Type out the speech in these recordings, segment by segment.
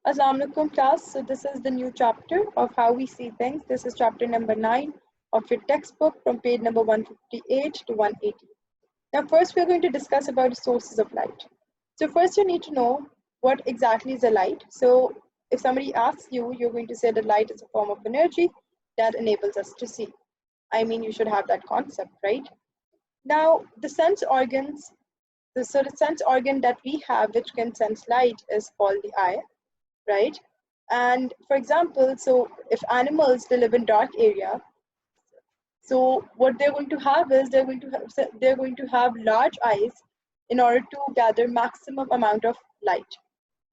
Assalamu alaikum class. So this is the new chapter of how we see things. This is chapter number 9 of your textbook from page number 158 to 180. Now first we're going to discuss about the sources of light. So first you need to know what exactly is a light. So if somebody asks you, you're going to say that light is a form of energy that enables us to see. I mean, you should have that concept, right? Now the sense organs, the sort of sense organ that we have which can sense light is called the eye, right? And for example, so if animals they live in dark area, so what they're going to have is they're going to have large eyes in order to gather maximum amount of light.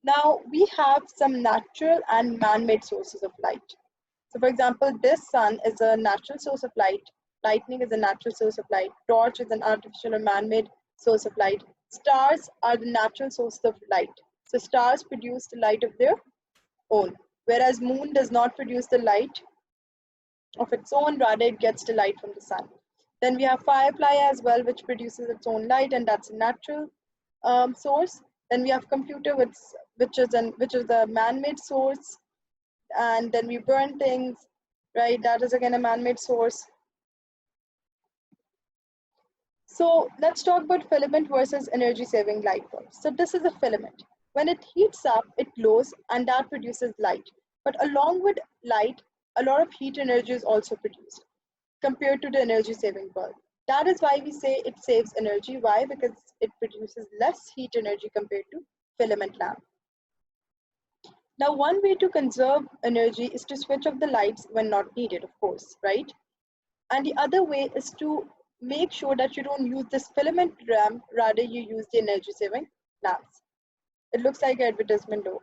Now we have some natural and man-made sources of light. So for example, this sun is a natural source of light, lightning is a natural source of light, torch is an artificial or man-made source of light, stars are the natural source of light. So stars produce the light of their own, whereas moon does not produce the light of its own, rather it gets the light from the sun. Then we have firefly as well, which produces its own light, and that's a natural source. Then we have computer, which is a man-made source, and then we burn things, right? That is again a man-made source. So let's talk about filament versus energy-saving light bulbs. So this is a filament. When it heats up, it glows and that produces light. But along with light, a lot of heat energy is also produced compared to the energy-saving bulb. That is why we say it saves energy. Why? Because it produces less heat energy compared to filament lamp. Now, one way to conserve energy is to switch off the lights when not needed, of course, right? And the other way is to make sure that you don't use this filament lamp, rather you use the energy saving lamps. It looks like an advertisement though.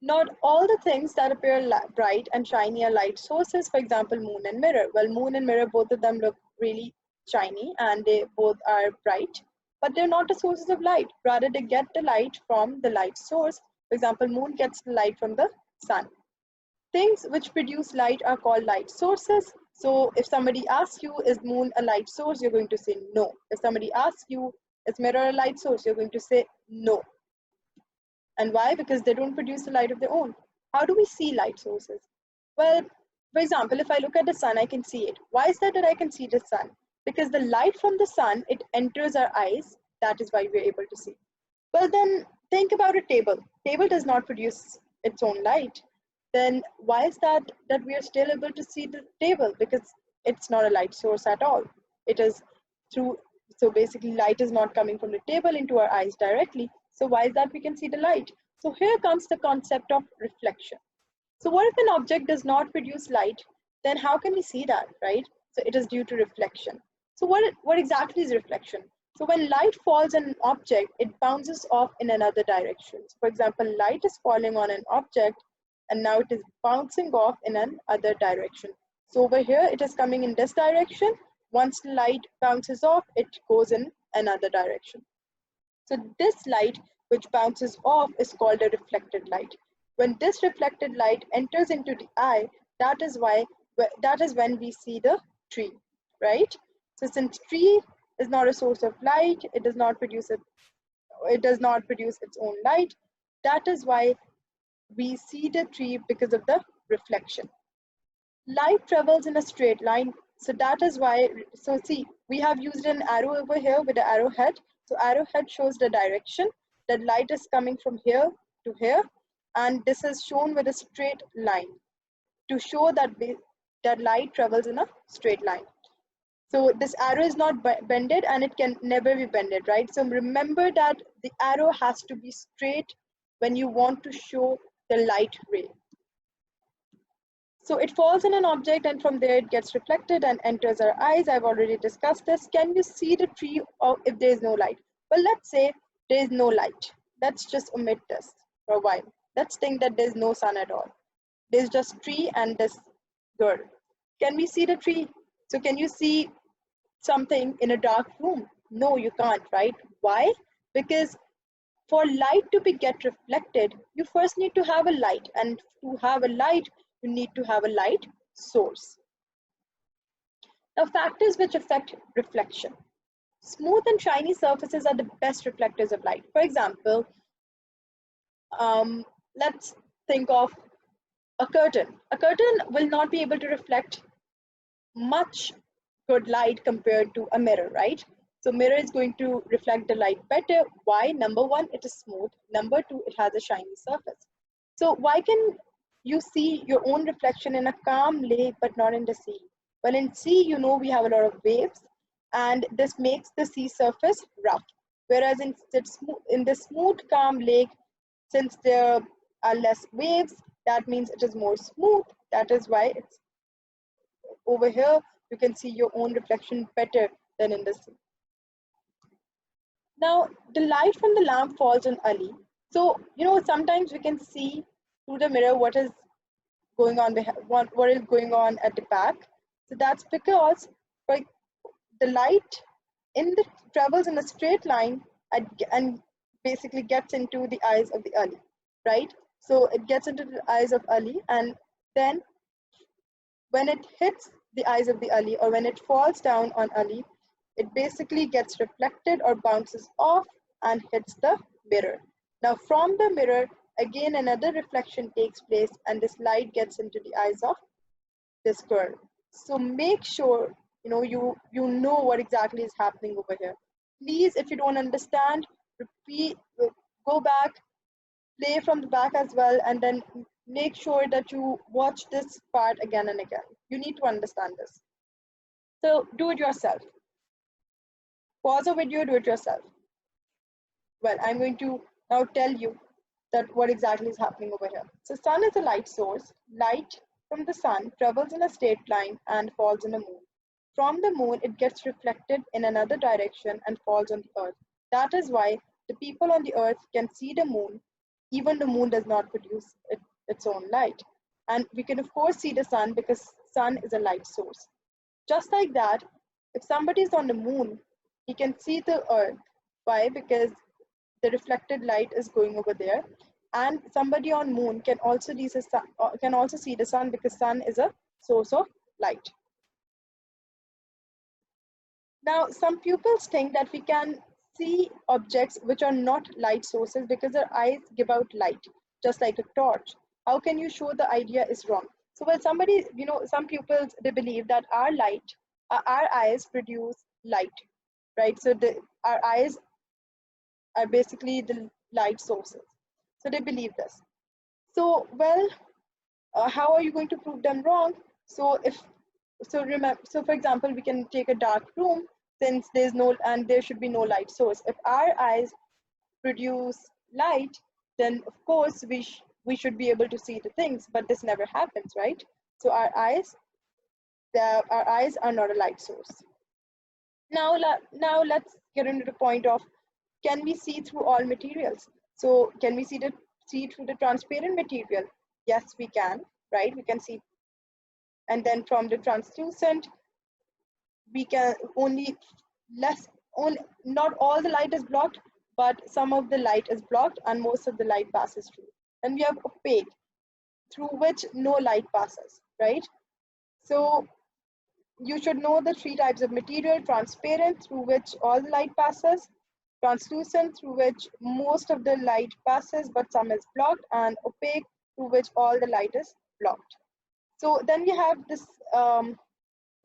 Not all the things that appear bright and shiny are light sources, for example, moon and mirror. Well, moon and mirror, both of them look really shiny and they both are bright, but they're not the sources of light. Rather, they get the light from the light source. For example, moon gets the light from the sun. Things which produce light are called light sources. So if somebody asks you, is moon a light source? You're going to say no. If somebody asks you, is mirror a light source? You're going to say no. And why? Because they don't produce the light of their own. How do we see light sources? Well, for example, if I look at the sun, I can see it. Why is that I can see the sun? Because the light from the sun, it enters our eyes. That is why we're able to see. Well, then think about a table. Table does not produce its own light. Then why is that we are still able to see the table? Because it's not a light source at all. It is through, so basically light is not coming from the table into our eyes directly. So why is that we can see the light? So here comes the concept of reflection. So what if an object does not produce light? Then how can we see that, right? So it is due to reflection. So what exactly is reflection? So when light falls on an object, it bounces off in another direction. So for example, light is falling on an object and now it is bouncing off in another direction. So over here, it is coming in this direction. Once the light bounces off, it goes in another direction. So this light which bounces off is called a reflected light. When this reflected light enters into the eye, that is when we see the tree, right? So since tree is not a source of light, it does not produce its own light. That is why we see the tree, because of the reflection. Light travels in a straight line. So that is why, so see, we have used an arrow over here with the arrowhead. So arrowhead shows the direction that light is coming from here to here. And this is shown with a straight line to show that light travels in a straight line. So this arrow is not bended and it can never be bended, right? So remember that the arrow has to be straight when you want to show the light ray. So it falls in an object and from there it gets reflected and enters our eyes. I've already discussed this. Can you see the tree if there is no light? Well, let's say there is no light. Let's just omit this for a while. Let's think that there's no sun at all. There's just tree and this girl. Can we see the tree? So can you see something in a dark room? No, you can't, right? Why? Because for light to get reflected, you first need to have a light, and to have a light, you need to have a light source. Now, factors which affect reflection. Smooth and shiny surfaces are the best reflectors of light. For example, let's think of a curtain. A curtain will not be able to reflect much good light compared to a mirror, right? So mirror is going to reflect the light better. Why? Number one, it is smooth. Number two, it has a shiny surface. So why can you see your own reflection in a calm lake but not in the sea? Well, in sea, we have a lot of waves, and this makes the sea surface rough. Whereas in the smooth, calm lake, since there are less waves, that means it is more smooth. That is why it's over here, you can see your own reflection better than in the sea. Now, the light from the lamp falls on Ali. So, sometimes we can see through the mirror what is going on what is going on at the back. So that's because, like, the light in the travels in a straight line and basically gets into the eyes of the Ali, right? So it gets into the eyes of Ali, and then when it hits the eyes of the Ali, or when it falls down on Ali, it basically gets reflected or bounces off and hits the mirror. Now from the mirror, again another reflection takes place, and this light gets into the eyes of this girl. So make sure you know what exactly is happening over here. Please, if you don't understand, repeat, go back, play from the back as well, and then make sure that you watch this part again and again. You need to understand this. So do it yourself. Pause a video, do it yourself. Well, I'm going to now tell you that what exactly is happening over here. So sun is a light source. Light from the sun travels in a straight line and falls on the moon. From the moon, it gets reflected in another direction and falls on the earth. That is why the people on the earth can see the moon, even the moon does not produce its own light. And we can of course see the sun because sun is a light source. Just like that, if somebody is on the moon, he can see the earth. Why? Because the reflected light is going over there, and somebody on moon can also see the sun because sun is a source of light. Now, some pupils think that we can see objects which are not light sources because their eyes give out light, just like a torch. How can you show the idea is wrong? So, well, some pupils, they believe that our eyes produce light, right? So, our eyes are basically the light sources. So, they believe this. So, well, how are you going to prove them wrong? So, for example, we can take a dark room, since there should be no light source. If our eyes produce light, then of course we should be able to see the things, but this never happens, right? So our eyes are not a light source. Now let's get into the point of, can we see through all materials? So can we see through the transparent material? Yes, we can, right? We can see. And then from the translucent, we can not all the light is blocked, but some of the light is blocked and most of the light passes through. Then we have opaque, through which no light passes, right? So you should know the three types of material: transparent, through which all the light passes; translucent, through which most of the light passes but some is blocked; and opaque, through which all the light is blocked. So then we have this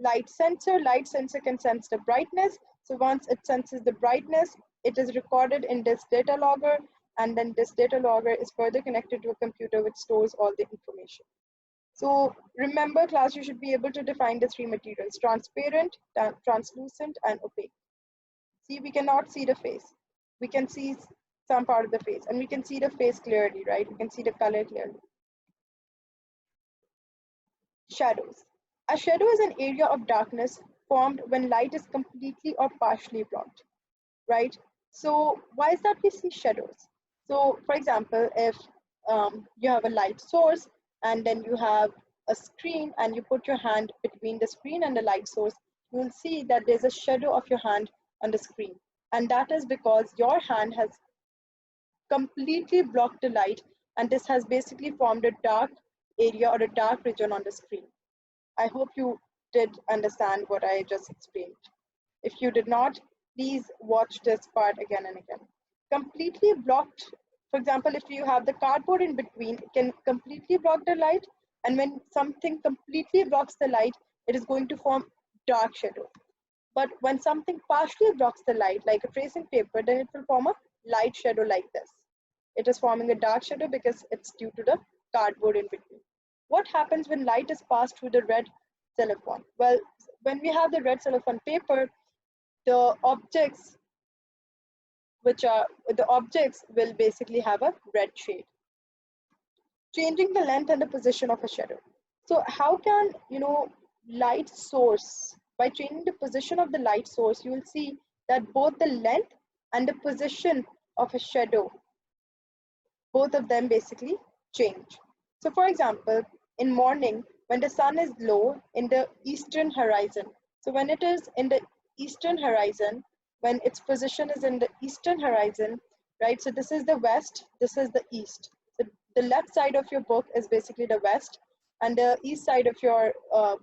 light sensor. Light sensor can sense the brightness. So once it senses the brightness, it is recorded in this data logger, and then this data logger is further connected to a computer which stores all the information. So remember, class, you should be able to define the three materials: transparent, translucent, and opaque. See, we cannot see the face. We can see some part of the face, and we can see the face clearly, right? We can see the color clearly. Shadows. A shadow is an area of darkness formed when light is completely or partially blocked, right? So why is that we see shadows? So for example, if you have a light source and then you have a screen and you put your hand between the screen and the light source, you will see that there's a shadow of your hand on the screen. And that is because your hand has completely blocked the light, and this has basically formed a dark area or a dark region on the screen. I hope you did understand what I just explained. If you did not, please watch this part again and again. Completely blocked For example, if you have the cardboard in between, it can completely block the light. And when something completely blocks the light, it is going to form dark shadow. But when something partially blocks the light, like a tracing paper, then it will form a light shadow like this. It is forming a dark shadow because it's due to the cardboard in between. What happens when light is passed through the red cellophane? Well, when we have the red cellophane paper, the objects the objects will basically have a red shade, changing the length and the position of a shadow. So how can light source, by changing the position of the light source, you will see that both the length and the position of a shadow, both of them basically change. So for example, in morning, when the sun is low in the eastern horizon, so when it is in the eastern horizon, when its position is in the eastern horizon, right? So this is the west, this is the east. So the left side of your book is basically the west, and the east side of your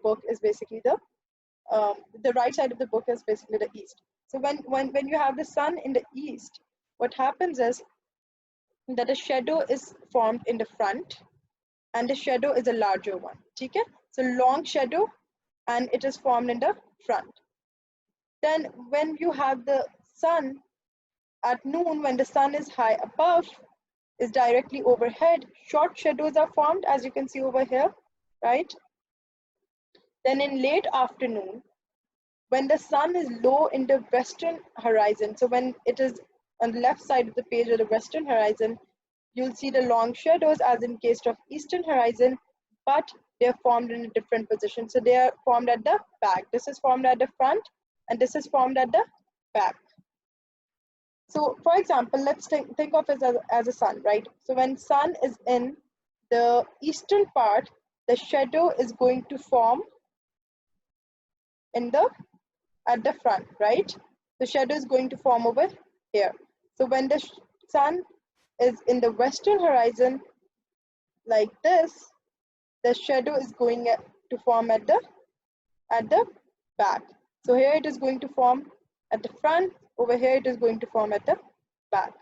book is basically the right side of the book is basically the east. So when you have the sun in the east, what happens is that a shadow is formed in the front, and the shadow is a larger one. Okay? So long shadow, and it is formed in the front. Then when you have the sun at noon, when the sun is high above, is directly overhead, short shadows are formed, as you can see over here, right? Then in late afternoon, when the sun is low in the western horizon, so when it is on the left side of the page or the western horizon, you'll see the long shadows as in case of eastern horizon, but they're formed in a different position. So they are formed at the back. This is formed at the front, and this is formed at the back. So for example, let's think of it as a sun, right? So when sun is in the eastern part, the shadow is going to form in the at the front, right? The shadow is going to form over here. So when the sun is in the western horizon like this, the shadow is going to form at the back. So here it is going to form at the front, over here it is going to form at the back.